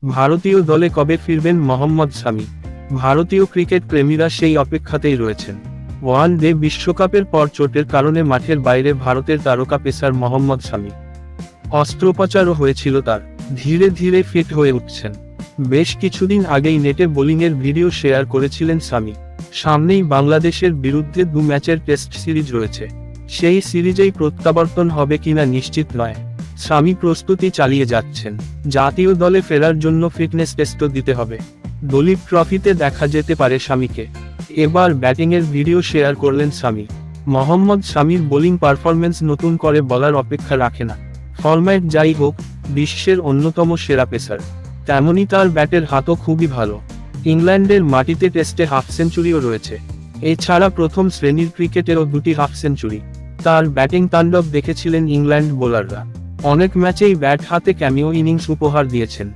ভারতীয় দলে কবে ফিরবেন মোহাম্মদ শামি? ভারতীয় ক্রিকেট প্রেমীরা সেই অপেক্ষাতেই রয়েছেন। ওয়ান ডে বিশ্বকাপের পর চোটের কারণে মাঠের বাইরে ভারতের তারকা পেসার মোহাম্মদ শামি। অস্ত্রোপচারও হয়েছিল তার। ধীরে ধীরে ফিট হয়ে উঠছেন। বেশ কিছুদিন আগেই নেটে বোলিংয়ের ভিডিও শেয়ার করেছিলেন শামি। সামনেই বাংলাদেশের বিরুদ্ধে 2 ম্যাচের টেস্ট সিরিজ রয়েছে। সেই সিরিজেই প্রত্যাবর্তন হবে কিনা নিশ্চিত নয়। শামি প্রস্তুতি চালিয়ে যাচ্ছেন। জাতীয় দলে ফেরার জন্য ফিটনেস টেস্টও দিতে হবে। দলীপ ট্রফিতে দেখা যেতে পারে শামিকে। এবার ব্যাটিংয়ের ভিডিও শেয়ার করলেন শামি। মোহাম্মদ শামির বোলিং পারফরম্যান্স নতুন করে বলার অপেক্ষা রাখে না। ফরম্যাট যাই হোক, বিশ্বের অন্যতম সেরা পেসার, তেমনি তার ব্যাটের হাতও খুবই ভালো। ইংল্যান্ডের মাটিতে টেস্টে হাফ সেঞ্চুরিও রয়েছে। এছাড়া প্রথম শ্রেণীর ক্রিকেটেরও 2টি হাফ সেঞ্চুরি। তার ব্যাটিং তাণ্ডব দেখেছিলেন ইংল্যান্ড বোলাররা। অনেক ম্যাচেই ব্যাট হাতে ক্যামিও ইনিংস উপহার দিয়েছেন।